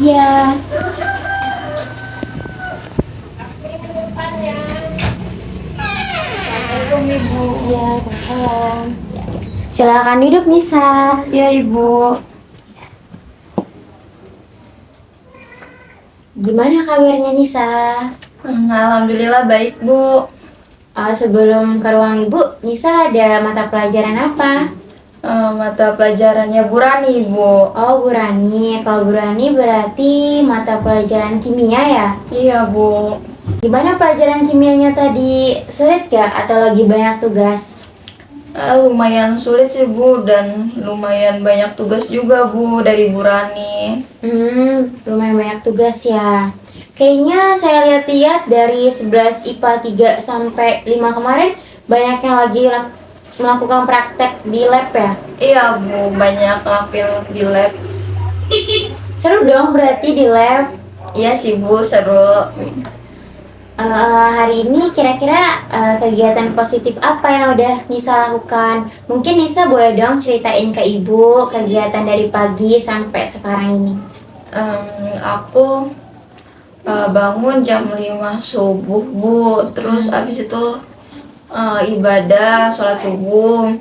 Iya. Assalamualaikum Ibu. Iya, Waalaikumsalam. Silakan duduk Nisa. Ya Ibu. Gimana kabarnya Nisa? Alhamdulillah baik Bu. Sebelum ke ruang ibu, Nisa ada mata pelajaran apa? Mata pelajarannya Bu Rani Ibu. Oh, Bu Rani. Kalau Bu Rani berarti mata pelajaran kimia ya? Iya Bu. Gimana pelajaran kimianya tadi? Sulit gak? Atau lagi banyak tugas? Lumayan sulit sih Bu dan lumayan banyak tugas juga Bu dari Bu Rani. Lumayan banyak tugas ya. Kayaknya saya lihat-lihat dari 11 IPA 3 sampai 5 kemarin banyak yang lagi melakukan praktek di lab ya. Iya Bu, banyak ngelakuin di lab. Seru dong berarti di lab. Iya sih Bu, seru. Hari ini kira-kira kegiatan positif apa yang udah Nisa lakukan? Mungkin Nisa boleh dong ceritain ke ibu kegiatan dari pagi sampai sekarang ini. Aku bangun jam 5 subuh Bu. Terus abis itu ibadah, sholat subuh.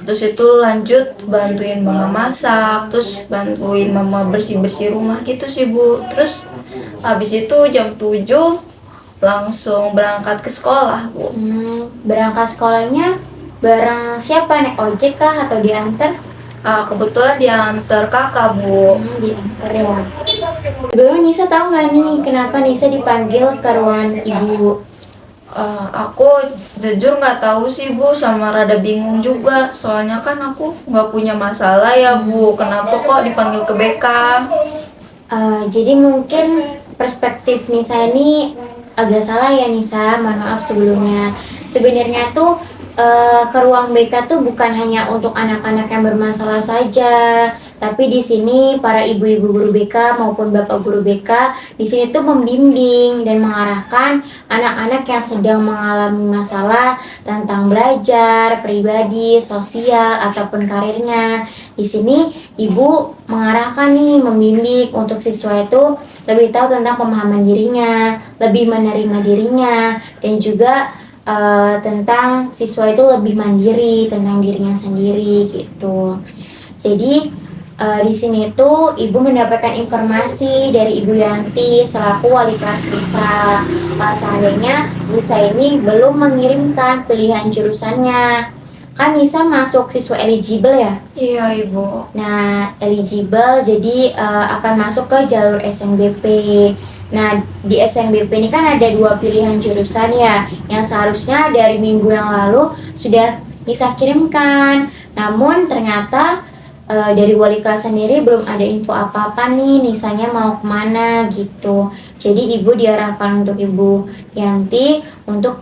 Terus itu lanjut bantuin mama masak, terus bantuin mama bersih-bersih rumah gitu sih Bu. Terus habis itu jam 7 langsung berangkat ke sekolah Bu. Berangkat sekolahnya bareng siapa? Naik ojek kah atau diantar? Kebetulan diantar kakak Bu. Diantar ya. Sebelumnya Nisa tahu nggak nih kenapa Nisa dipanggil ke ruangan ibu? Aku jujur nggak tahu sih Bu, sama rada bingung juga. Soalnya kan aku nggak punya masalah ya Bu. Kenapa kok dipanggil ke BK? Jadi mungkin perspektif Nisa ini agak salah ya Nisa, mohon maaf sebelumnya. Sebenarnya tuh ke ruang BK tuh bukan hanya untuk anak-anak yang bermasalah saja, tapi di sini para ibu-ibu guru BK maupun bapak guru BK di sini tuh membimbing dan mengarahkan anak-anak yang sedang mengalami masalah tentang belajar, pribadi, sosial ataupun karirnya. Di sini ibu mengarahkan nih, membimbing untuk siswa itu lebih tahu tentang pemahaman dirinya, lebih menerima dirinya, dan juga tentang siswa itu lebih mandiri tentang dirinya sendiri gitu. Jadi di sini tuh ibu mendapatkan informasi dari Ibu Yanti selaku wali kelas Nisa. Seandainya Nisa ini belum mengirimkan pilihan jurusannya. Kan Nisa masuk siswa eligible ya? Iya Ibu. Nah, eligible jadi akan masuk ke jalur SNBP. Nah, di SNBP ini kan ada 2 pilihan jurusan ya, yang seharusnya dari minggu yang lalu sudah Nisa kirimkan. Namun ternyata dari wali kelas sendiri belum ada info apa-apa nih Nisanya mau kemana gitu. Jadi ibu diarahkan untuk Ibu Yanti untuk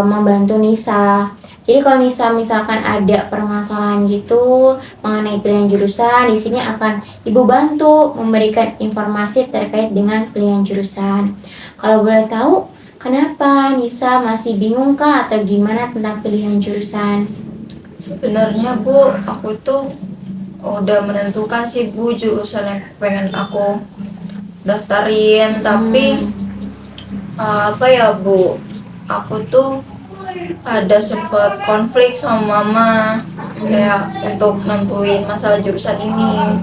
membantu Nisa. Jadi kalau misalkan ada permasalahan gitu mengenai pilihan jurusan, di sini akan ibu bantu memberikan informasi terkait dengan pilihan jurusan. Kalau boleh tahu, kenapa Nisa masih bingung kah atau gimana tentang pilihan jurusan? Sebenarnya Bu, aku tuh udah menentukan sih Bu jurusan yang pengen aku daftarin, tapi apa ya Bu, aku tuh ada sempat konflik sama mama kayak untuk nentuin masalah jurusan ini.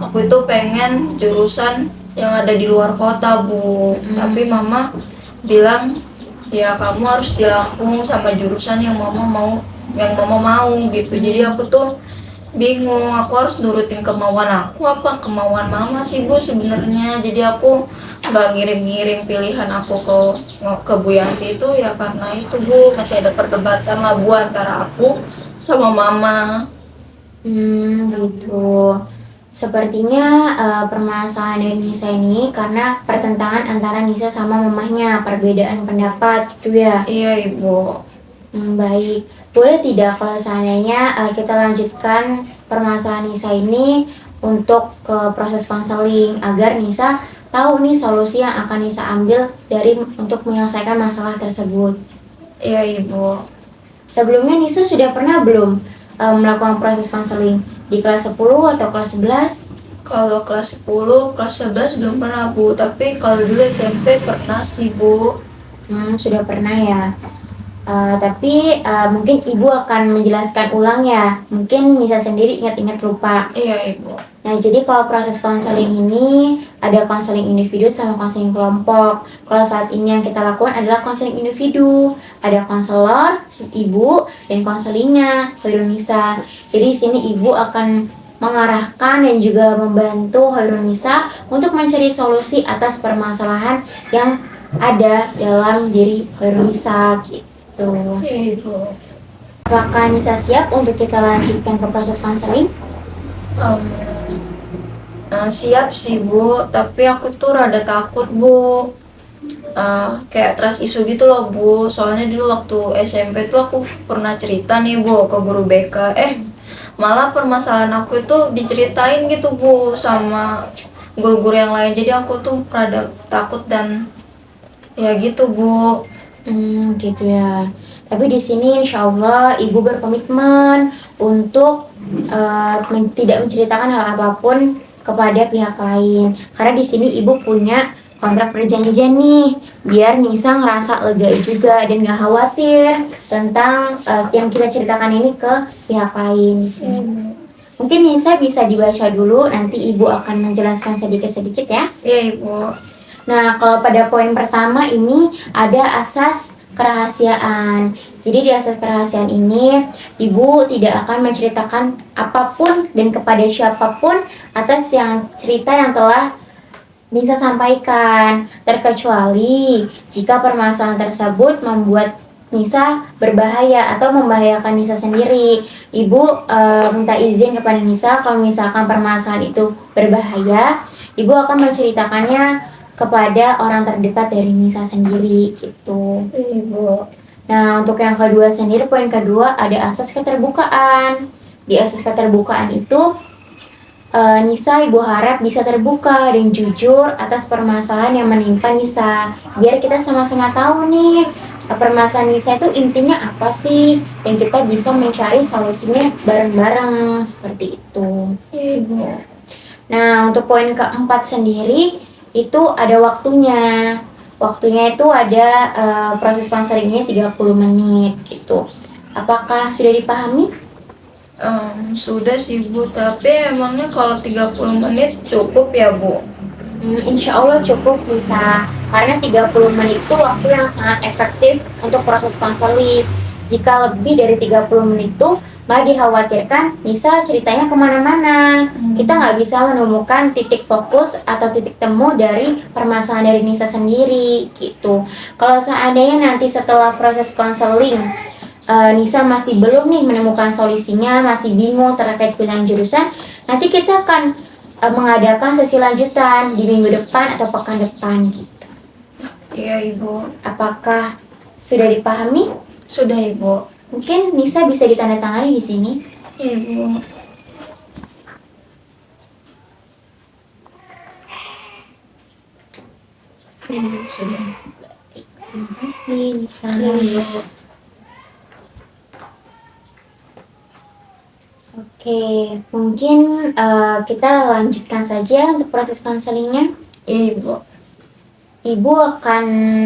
Aku itu pengen jurusan yang ada di luar kota Bu, tapi mama bilang ya kamu harus di Lampung sama jurusan yang mama mau gitu. Jadi aku tuh bingung, aku harus nurutin kemauan aku apa kemauan mama sih Bu sebenarnya. Jadi aku nggak ngirim-ngirim pilihan aku ke Bu Yanti itu ya karena itu Bu, masih ada perdebatan lah Bu antara aku sama mama. Gitu. Sepertinya permasalahan dari Nisa ini karena pertentangan antara Nisa sama mamahnya, perbedaan pendapat gitu ya. Iya Ibu. Baik. Boleh tidak kalau seandainya kita lanjutkan permasalahan Nisa ini untuk ke proses konseling agar Nisa tahu nih solusi yang akan Nisa ambil untuk menyelesaikan masalah tersebut. Iya Ibu. Sebelumnya Nisa sudah pernah belum melakukan proses konseling di kelas 10 atau kelas 11? Kalau kelas 10, kelas 11 belum pernah Bu, tapi kalau dulu SMP pernah sih Bu. Sudah pernah ya. Tapi mungkin ibu akan menjelaskan ulang ya. Mungkin Nisa sendiri ingat-ingat lupa. Iya Ibu. Nah, jadi kalau proses konseling ini ada konseling individu sama konseling kelompok. Kalau saat ini yang kita lakukan adalah konseling individu. Ada konselor, ibu, dan konselingnya, Khairul Nisa. Jadi di sini ibu akan mengarahkan dan juga membantu Khairul Nisa untuk mencari solusi atas permasalahan yang ada dalam diri Khairul Nisa gitu. Iya Ibu. Apakah Nisa siap untuk kita lanjutkan ke proses konseling? Em, siap sih Bu, tapi aku tuh rada takut Bu. Kayak trust isu gitu loh Bu. Soalnya dulu waktu SMP tuh aku pernah cerita nih Bu ke guru BK. Malah permasalahan aku itu diceritain gitu Bu sama guru-guru yang lain. Jadi aku tuh rada takut dan ya gitu Bu. Gitu ya. Tapi di sini insya Allah ibu berkomitmen untuk tidak menceritakan hal apapun kepada pihak lain. Karena di sini ibu punya kontrak perjanjian nih, biar Nisa ngerasa lega juga dan gak khawatir tentang yang kita ceritakan ini ke pihak lain di sini. Mungkin Nisa bisa dibaca dulu, nanti ibu akan menjelaskan sedikit-sedikit ya. Iya Ibu. Nah, kalau pada poin pertama ini ada asas kerahasiaan. Jadi di asas kerahasiaan ini, ibu tidak akan menceritakan apapun dan kepada siapapun atas cerita yang telah Nisa sampaikan, terkecuali jika permasalahan tersebut membuat Nisa berbahaya atau membahayakan Nisa sendiri. Ibu minta izin kepada Nisa kalau misalkan permasalahan itu berbahaya, ibu akan menceritakannya kepada orang terdekat dari Nisa sendiri gitu. Ibu. Nah, untuk yang kedua sendiri, poin kedua ada asas keterbukaan. Di asas keterbukaan itu Nisa ibu harap bisa terbuka dan jujur atas permasalahan yang menimpa Nisa. Biar kita sama-sama tahu nih permasalahan Nisa itu intinya apa sih, dan kita bisa mencari solusinya bareng-bareng seperti itu. Ibu. Nah, untuk poin keempat sendiri itu ada waktunya. Waktunya itu ada proses konselingnya 30 menit gitu. Apakah sudah dipahami? Sudah sih Bu, tapi emangnya kalau 30 menit cukup ya Bu? Insya Allah cukup bisa, karena 30 menit itu waktu yang sangat efektif untuk proses konseling. Jika lebih dari 30 menit itu malah dikhawatirkan Nisa ceritanya kemana-mana. Kita nggak bisa menemukan titik fokus atau titik temu dari permasalahan dari Nisa sendiri gitu. Kalau seandainya nanti setelah proses konseling Nisa masih belum nih menemukan solusinya, masih bingung terkait pilihan jurusan, nanti kita akan mengadakan sesi lanjutan di minggu depan atau pekan depan gitu. Iya Ibu. Apakah sudah dipahami? Sudah Ibu. Mungkin Nisa bisa ditandatangani di sini. Iya Ibu. Ibu sudah. Terima kasih Nisa. Ibu. Oke, mungkin kita lanjutkan saja untuk proses konselingnya. Ibu. Ibu akan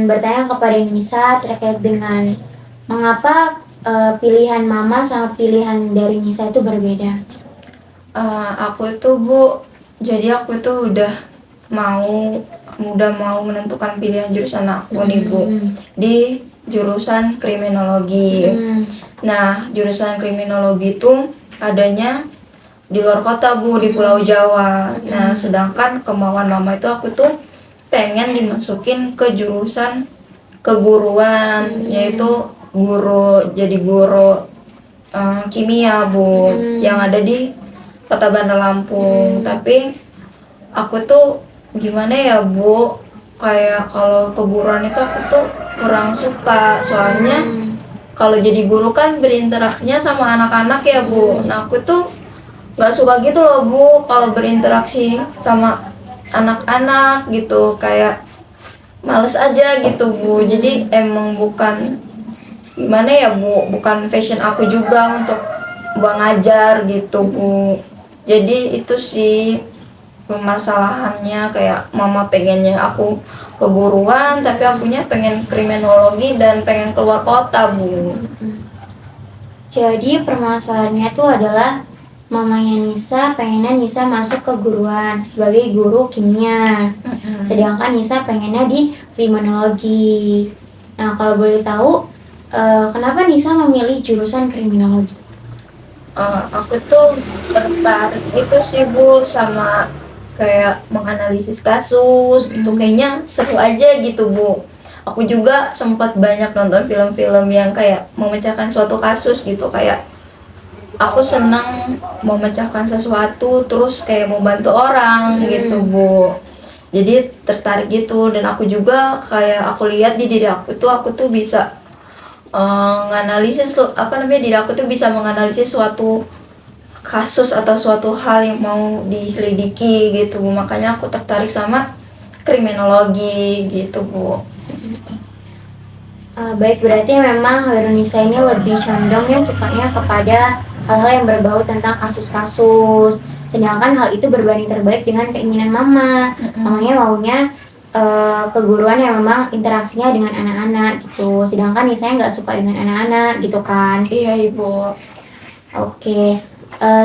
bertanya kepada Nisa terkait dengan mengapa pilihan mama sama pilihan dari Nisa itu berbeda. Aku itu Bu, jadi aku itu udah mau menentukan pilihan jurusan aku nih Bu, di jurusan kriminologi. Nah, jurusan kriminologi itu adanya di luar kota Bu, di Pulau Jawa. Nah, sedangkan kemauan mama itu aku tuh pengen dimasukin ke jurusan keguruan, yaitu jadi guru kimia Bu, yang ada di Kota Bandar Lampung. Tapi aku tuh gimana ya Bu, kayak kalau keguruan itu aku tuh kurang suka, soalnya kalau jadi guru kan berinteraksinya sama anak-anak ya Bu. Nah, aku tuh nggak suka gitu loh Bu kalau berinteraksi sama anak-anak gitu, kayak males aja gitu Bu. Jadi emang bukan gimana ya Bu, bukan fashion aku juga untuk ngajar gitu Bu. Jadi itu sih. permasalahannya, kayak mama pengennya aku keguruan tapi akunya pengen kriminologi dan pengen keluar kota Bu. Jadi permasalahannya tuh adalah mamanya Nisa pengennya Nisa masuk ke guruan sebagai guru kimia. Sedangkan Nisa pengennya di kriminologi. Nah, kalau boleh tahu, kenapa Nisa memilih jurusan kriminologi? Aku tuh tertarik itu sih Bu sama kayak menganalisis kasus gitu, kayaknya seru aja gitu Bu. Aku juga sempat banyak nonton film-film yang kayak memecahkan suatu kasus gitu, kayak aku senang memecahkan sesuatu terus kayak mau bantu orang gitu Bu. Jadi tertarik gitu, dan aku juga kayak aku lihat di diri aku tuh bisa nganalisis apa namanya, diri aku tuh bisa menganalisis suatu kasus atau suatu hal yang mau diselidiki gitu Bu. Makanya aku tertarik sama kriminologi gitu Bu. Baik, berarti memang Nisa ini lebih condong ya sukanya kepada hal-hal yang berbau tentang kasus-kasus. Sedangkan hal itu berbanding terbalik dengan keinginan mama. Mamanya maunya keguruan yang memang interaksinya dengan anak-anak gitu. Sedangkan Nisa nggak suka dengan anak-anak gitu kan. Iya Ibu. Oke,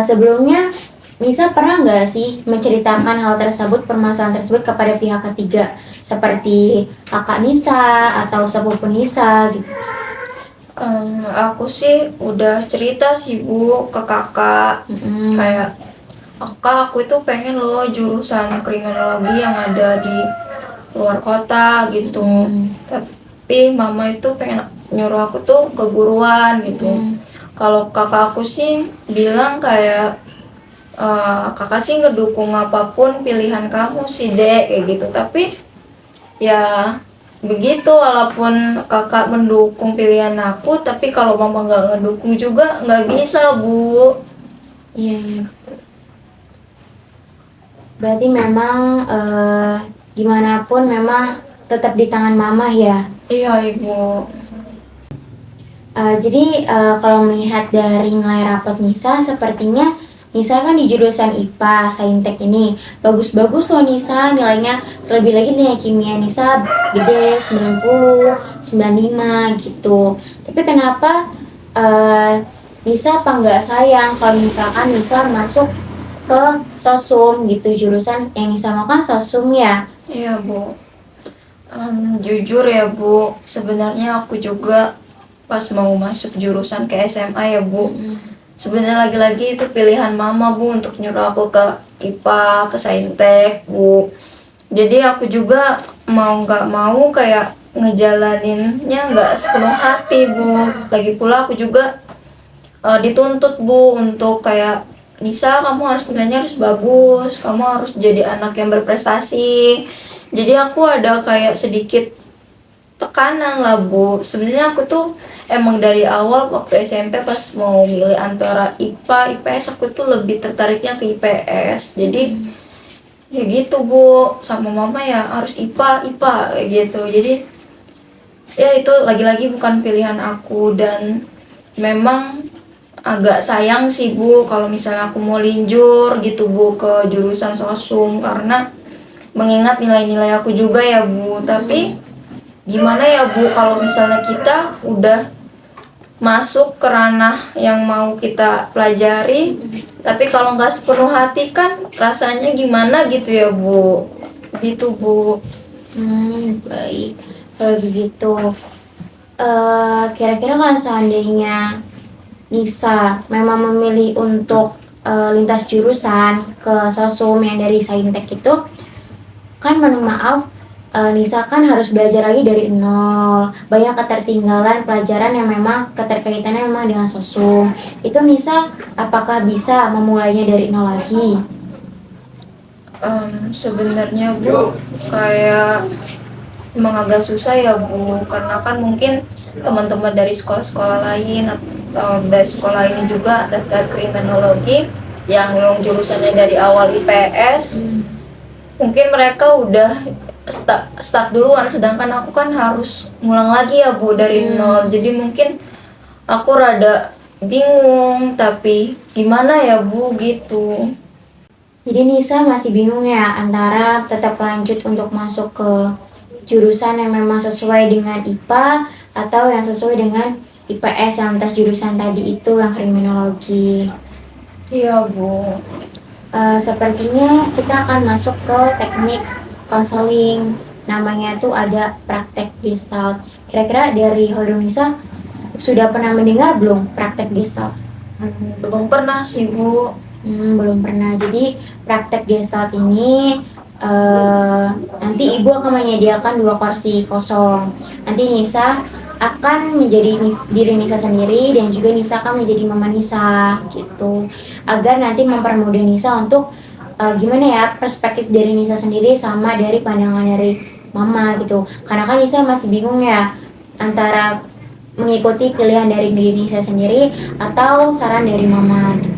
sebelumnya Nisa pernah nggak sih menceritakan hal tersebut, permasalahan tersebut kepada pihak ketiga, seperti kakak Nisa atau sepupu Nisa gitu? Aku sih udah cerita sih Bu ke kakak, kayak Kak, aku itu pengen loh jurusan kriminologi yang ada di luar kota gitu. Tapi mama itu pengen nyuruh aku tuh keguruan gitu. Kalau kakak aku sih bilang kayak kakak sih ngedukung apapun pilihan kamu sih Dek, kayak gitu. Tapi ya begitu, walaupun kakak mendukung pilihan aku, tapi kalau mama nggak ngedukung juga nggak bisa Bu. Iya, iya. Berarti memang gimana pun memang tetap di tangan mama ya. Iya Ibu. Jadi kalau melihat dari nilai rapot Nisa, sepertinya Nisa kan di jurusan IPA, Saintek ini bagus-bagus loh Nisa nilainya, terlebih lagi nilai kimia Nisa gede 90, 95 gitu. Tapi kenapa Nisa apa nggak sayang kalau misalkan Nisa masuk ke sosum gitu, jurusan yang Nisa mau kan sosum ya? Iya Bu. Jujur ya Bu, sebenarnya aku juga pas mau masuk jurusan ke SMA ya Bu, sebenarnya lagi-lagi itu pilihan mama Bu untuk nyuruh aku ke IPA, ke Saintek Bu. Jadi aku juga mau nggak mau kayak ngejalaninnya nggak sepenuh hati Bu. Lagi pula aku juga dituntut Bu untuk kayak, Nisa kamu harus nilainya harus bagus, kamu harus jadi anak yang berprestasi. Jadi aku ada kayak sedikit tekanan lah Bu. Sebenarnya aku tuh emang dari awal waktu SMP pas mau milih antara IPA, IPS, aku tuh lebih tertariknya ke IPS. Jadi ya gitu Bu, sama mama ya harus IPA, IPA kayak gitu. Jadi ya itu lagi-lagi bukan pilihan aku, dan memang agak sayang sih Bu kalau misalnya aku mau linjur gitu Bu ke jurusan sosum, karena mengingat nilai-nilai aku juga ya Bu. Tapi gimana ya Bu, kalau misalnya kita udah masuk ke ranah yang mau kita pelajari, tapi kalau nggak sepenuh hati kan rasanya gimana gitu ya Bu. Gitu Bu. Baik. Kalau begitu, kira-kira kalau seandainya Nisa memang memilih untuk lintas jurusan ke sosum yang dari Saintek itu, kan mohon maaf, Nisa kan harus belajar lagi dari nol, banyak ketertinggalan pelajaran yang memang keterkaitannya memang dengan sosum. Itu Nisa apakah bisa memulainya dari nol lagi? Sebenarnya Bu kayak emang agak susah ya Bu, karena kan mungkin teman-teman dari sekolah-sekolah lain atau dari sekolah ini juga daftar kriminologi yang memang jurusannya dari awal IPS, mungkin mereka udah start duluan, sedangkan aku kan harus ngulang lagi ya Bu dari nol. Jadi mungkin aku rada bingung, tapi gimana ya Bu gitu. Jadi Nisa masih bingung ya antara tetap lanjut untuk masuk ke jurusan yang memang sesuai dengan IPA atau yang sesuai dengan IPS yang tes jurusan tadi itu yang kriminologi. Iya, Bu. Sepertinya kita akan masuk ke teknik konseling. Namanya tuh ada praktek gestalt. Kira-kira dari Holdung Nisa sudah pernah mendengar belum praktek gestalt? Belum pernah sih, Bu. Belum pernah. Jadi praktek gestalt ini nanti ibu akan menyediakan 2 kursi kosong. Nanti Nisa akan menjadi diri Nisa sendiri dan juga Nisa akan menjadi mama Nisa gitu. Agar nanti mempermudah Nisa untuk gimana ya perspektif dari Nisa sendiri sama dari pandangan dari mama gitu. Karena kan Nisa masih bingung ya antara mengikuti pilihan dari diri Nisa sendiri atau saran dari mama gitu.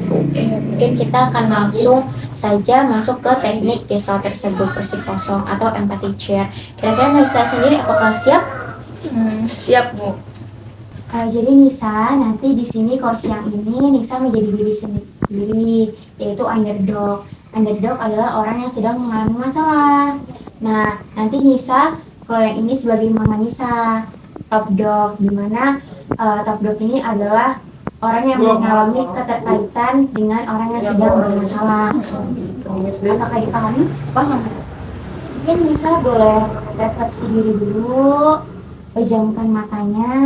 Mungkin kita akan langsung saja masuk ke teknik gestalt tersebut, kursi kosong atau empathy chair. Kira-kira Nisa sendiri apakah siap? Siap, Bu. Jadi Nisa nanti di sini kursi yang ini Nisa menjadi diri sendiri, yaitu underdog. Underdog adalah orang yang sedang mengalami masalah. Nah, nanti Nisa kalau yang ini sebagai mama Nisa, top dog, di mana top dog ini adalah orang yang mengalami keterkaitan dengan orang yang sedang bermasalah. Seperti itu. Apakah dipahami? Paham. Mungkin Nisa boleh refleksi diri dulu, pejamkan matanya,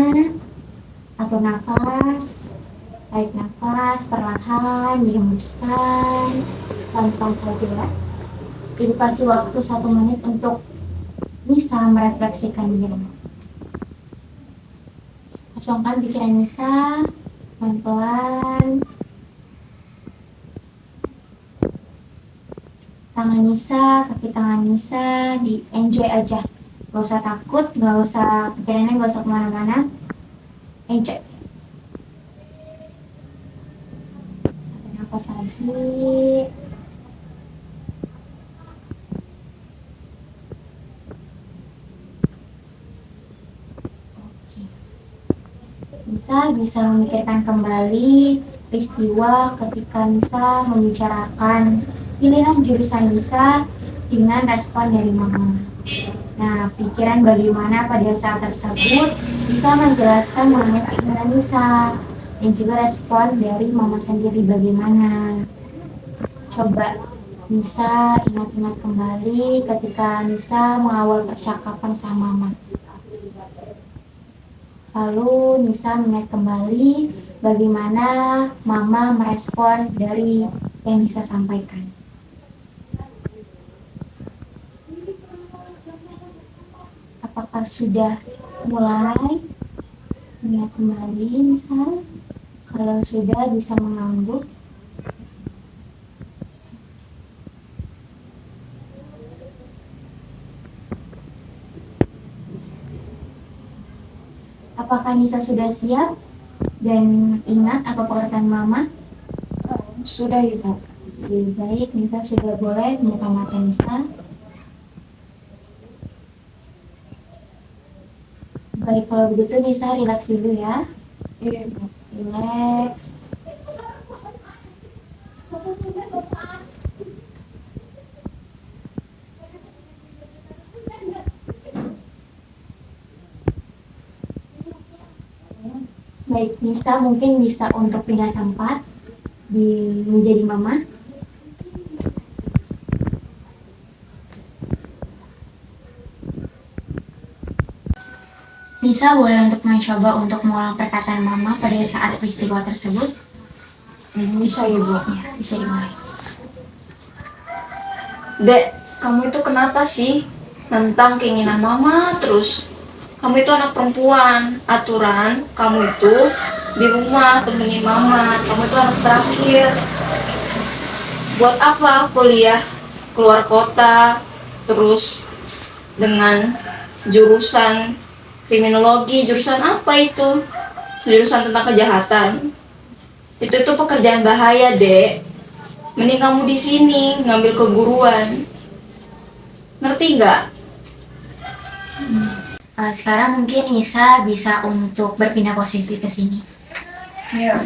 atur nafas, tarik nafas perlahan, dihembuskan, pelan-pelan saja ya. Dikasih waktu 1 menit untuk Nisa merefleksikan diri. Kosongkan pikiran Nisa, pelan-pelan. Tangan Nisa, kaki tangan Nisa, di enjoy aja. Gak usah takut, gak usah pikirannya gak usah kemana-mana. Enjoy. Nafas lagi. Nisa bisa memikirkan kembali peristiwa ketika Nisa membicarakan pilihan jurusan Nisa dengan respon dari mama. Nah, pikiran bagaimana pada saat tersebut bisa menjelaskan mengenai keinginan Nisa dan juga respon dari mama sendiri bagaimana. Coba Nisa ingat-ingat kembali ketika Nisa mengawal percakapan sama mama. Lalu Nisa mengingat kembali bagaimana mama merespon dari yang Nisa sampaikan. Apakah sudah mulai mengingat kembali Nisa? Kalau sudah bisa mengangguk. Apakah Nisa sudah siap dan ingat apa perkataan mama? Sudah Ibu. Lebih baik Nisa sudah boleh membuka mata Nisa. Baik, kalau begitu Nisa relax dulu ya. Iya, Bu. Relax. Baik, Nisa mungkin bisa untuk pindah tempat menjadi mama. Nisa boleh untuk mencoba untuk mengulang perkataan mama pada saat peristiwa tersebut. Bisa, Ibu. Ya, bisa dimulai. Dek, kamu itu kenapa sih tentang keinginan mama terus? Kamu itu anak perempuan, aturan kamu itu di rumah temenin mama, kamu itu anak terakhir. Buat apa kuliah keluar kota terus dengan jurusan kriminologi? Jurusan apa itu? Jurusan tentang kejahatan. Itu pekerjaan bahaya, Dek. Mending kamu di sini ngambil keguruan. Ngerti nggak? Sekarang mungkin Nisa bisa untuk berpindah posisi ke sini. Iya.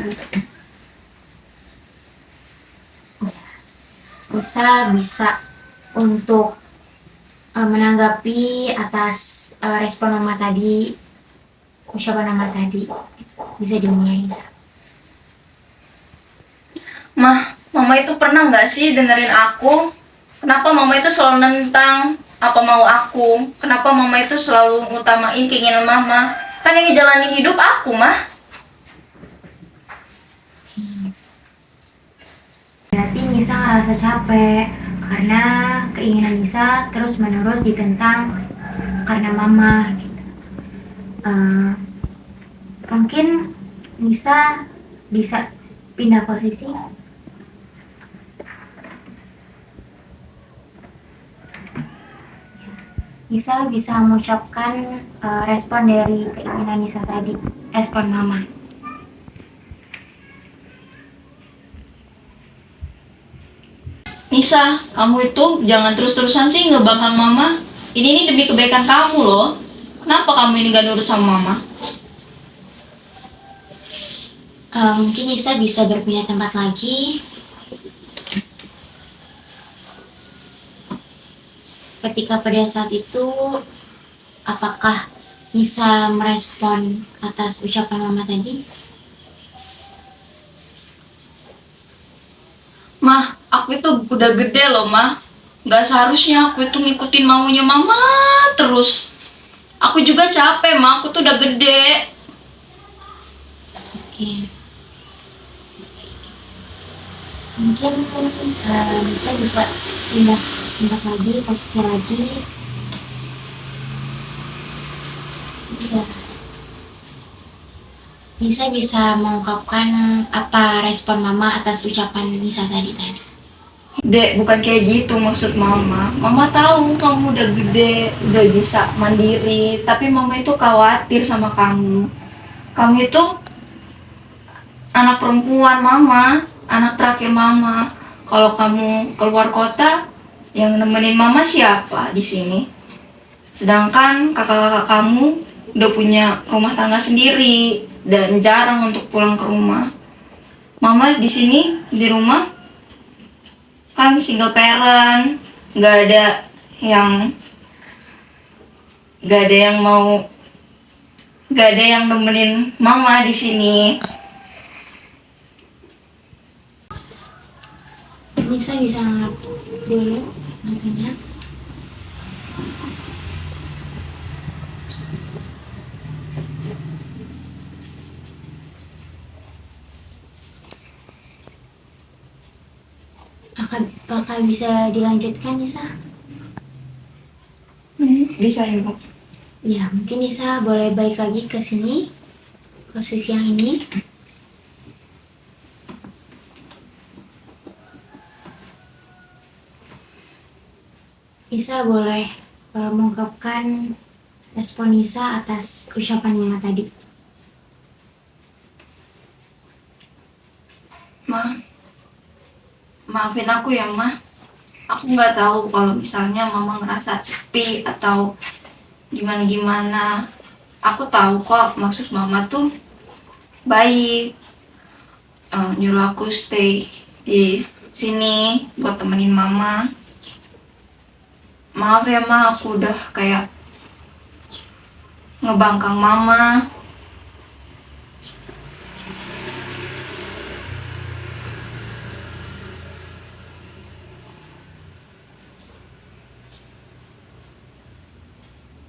Nisa bisa untuk menanggapi atas respon mama tadi, ucapan mama tadi. Bisa dimulai, Nisa. Mama itu pernah nggak sih dengerin aku? Kenapa mama itu selalu nentang apa mau aku? Kenapa mama itu selalu ngutamain keinginan mama? Kan yang ngejalanin hidup aku, Mah. Berarti Nisa ngerasa capek karena keinginan Nisa terus-menerus ditentang karena mama. Gitu. Mungkin Nisa bisa pindah posisi. Nisa bisa mengucapkan respon dari keinginan Nisa tadi, respon mama. Nisa, kamu itu jangan terus-terusan sih ngebangkang mama. Ini demi kebaikan kamu loh. Kenapa kamu ini gak nurut sama mama? Mungkin Nisa bisa berpindah tempat lagi. Ketika pada saat itu, apakah Nisa merespon atas ucapan mama tadi? Mah, aku itu udah gede loh, Mah. Gak seharusnya aku itu ngikutin maunya mama terus. Aku juga capek, Mah. Aku tuh udah gede. Oke. Mungkin Nisa bisa pindah tempat lagi, posisi lagi. Ya. Nisa bisa mengungkapkan apa respon mama atas ucapan Nisa tadi. Dek, bukan kayak gitu maksud mama. Mama tahu kamu udah gede, udah bisa mandiri. Tapi mama itu khawatir sama kamu. Kamu itu anak perempuan mama, anak terakhir mama. Kalau kamu keluar kota, yang nemenin mama siapa di sini? Sedangkan kakak-kakak kamu udah punya rumah tangga sendiri dan jarang untuk pulang ke rumah. Mama di sini di rumah kan single parent, nggak ada yang nggak ada yang mau nggak ada yang nemenin mama di sini. Nisa bisa ngeliat dulu matanya. Apakah bisa dilanjutkan, Nisa? Bisa ya, Bu. Ya, mungkin Nisa boleh balik lagi ke sini, posisi yang ini. Nisa boleh mengungkapkan respon Nisa atas ucapan mama tadi. Ma, maafin aku ya, Ma. Aku nggak tahu kalau misalnya mama ngerasa sepi atau gimana-gimana. Aku tahu kok maksud mama tuh baik. Nyuruh aku stay di sini buat temenin mama. Maaf ya, Ma, aku udah kayak ngebangkang mama.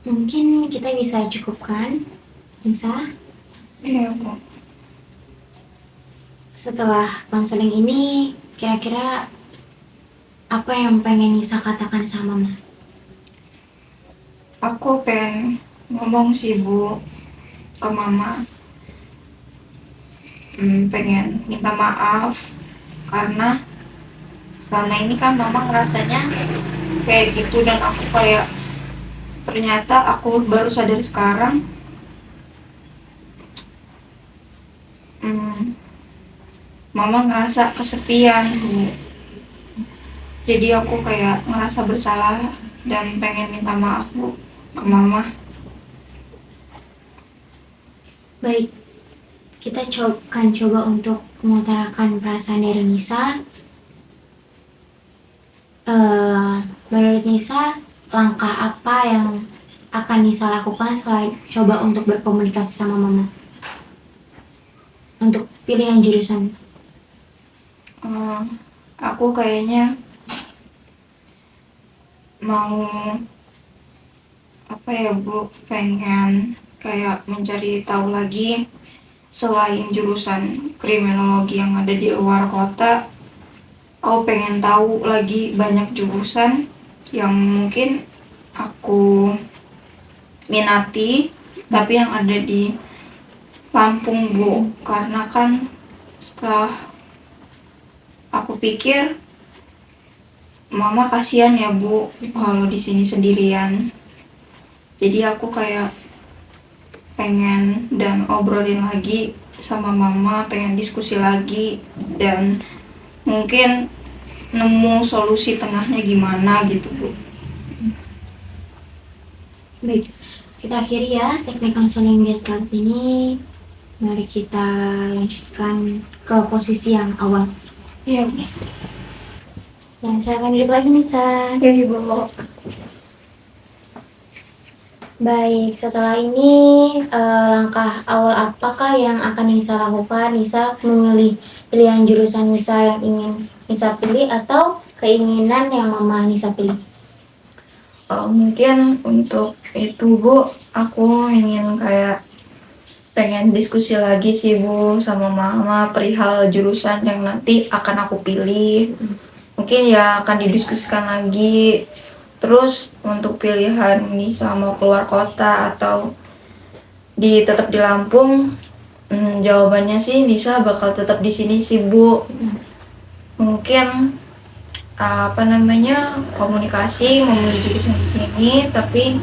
Mungkin kita bisa cukupkan, Nisa. Iya, Bu. Setelah konseling ini, kira-kira apa yang pengen Nisa katakan sama mama? Aku pengen ngomong sih, Bu, ke mama. Pengen minta maaf karena selama ini kan mama ngerasanya kayak gitu dan aku kayak ternyata aku baru sadar sekarang. Mama ngerasa kesepian, Bu. Jadi aku kayak ngerasa bersalah dan pengen minta maaf, Bu, ke mama. Baik, kita coba untuk mengutarakan perasaan dari Nisa. Eh, Menurut Nisa, langkah apa yang akan Nisa lakukan selain coba untuk berkomunikasi sama mama untuk pilihan jurusan? Eh, aku kayaknya mau apa ya Bu, pengen kayak mencari tahu lagi selain jurusan kriminologi yang ada di luar kota. Aku pengen tahu lagi banyak jurusan yang mungkin aku minati tapi yang ada di Lampung Bu, karena kan setelah aku pikir mama kasihan ya Bu kalau di sini sendirian. Jadi aku kayak pengen dan obrolin lagi sama mama, pengen diskusi lagi dan mungkin nemu solusi tengahnya gimana gitu Bu. Baik, kita akhiri ya teknik konseling gestalt ini. Mari kita lanjutkan ke posisi yang awal. Iya Bu. Yang saya akan duduk lagi Nisa. Iya Ibu. Baik, setelah ini langkah awal apakah yang akan Nisa lakukan? Nisa memilih pilihan jurusan Nisa yang ingin Nisa pilih atau keinginan yang mama Nisa pilih? Mungkin untuk itu Bu, aku ingin kayak pengen diskusi lagi sih Bu sama mama perihal jurusan yang nanti akan aku pilih. Mungkin ya akan didiskusikan lagi. Terus untuk pilihan Nisa mau keluar kota atau tetap di Lampung, jawabannya sih Nisa bakal tetap di sini sih Bu. Mungkin komunikasi memilih jurusan di sini, tapi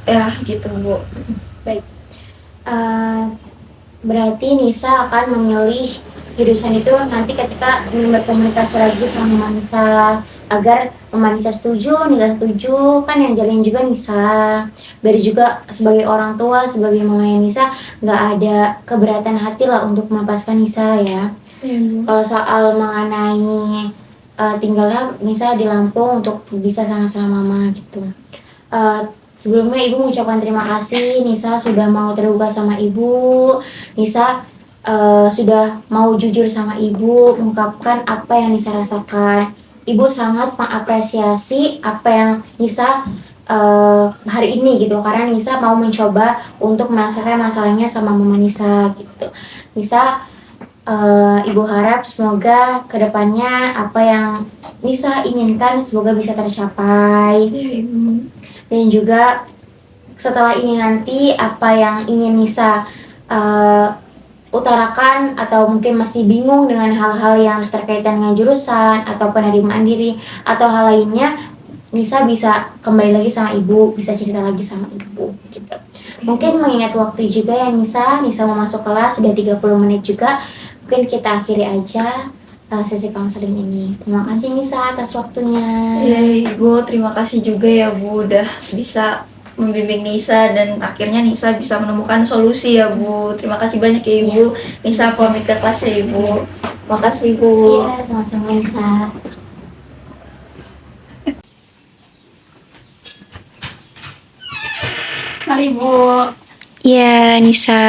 ya gitu Bu. Baik, berarti Nisa akan memilih jurusan itu nanti ketika ingin berkomunikasi lagi sama Mama Nisa agar Mama Nisa setuju, Nisa setuju, kan yang jalin juga Nisa. Biar juga sebagai orang tua, sebagai mamanya Nisa nggak ada keberatan hati lah untuk melepaskan Nisa ya. Kalau soal mengenai tinggalnya Nisa di Lampung untuk bisa sama-sama mama gitu. Sebelumnya Ibu mengucapkan terima kasih Nisa sudah mau terbuka sama Ibu. Nisa sudah mau jujur sama Ibu, mengungkapkan apa yang Nisa rasakan. Ibu sangat mengapresiasi apa yang Nisa hari ini gitu, karena Nisa mau mencoba untuk menyelesaikan masalahnya sama mama Nisa gitu. Nisa Ibu harap semoga kedepannya apa yang Nisa inginkan semoga bisa tercapai. Dan juga setelah ini nanti apa yang ingin Nisa utarakan atau mungkin masih bingung dengan hal-hal yang terkait dengan jurusan atau penerimaan diri atau hal lainnya, Nisa bisa kembali lagi sama Ibu, bisa cerita lagi sama Ibu gitu. Mungkin mengingat waktu juga ya Nisa mau masuk kelas sudah 30 menit juga. Mungkin kita akhiri aja sesi konseling ini. Terima kasih Nisa atas waktunya. Iya Ibu, terima kasih juga ya Bu udah bisa membimbing Nisa dan akhirnya Nisa bisa menemukan solusi ya Bu. Terima kasih banyak ya Ibu. Nisa pamit ke kelas ya Ibu. Terima kasih Bu. Iya, sama-sama Nisa. Mari Bu. Iya, Nisa.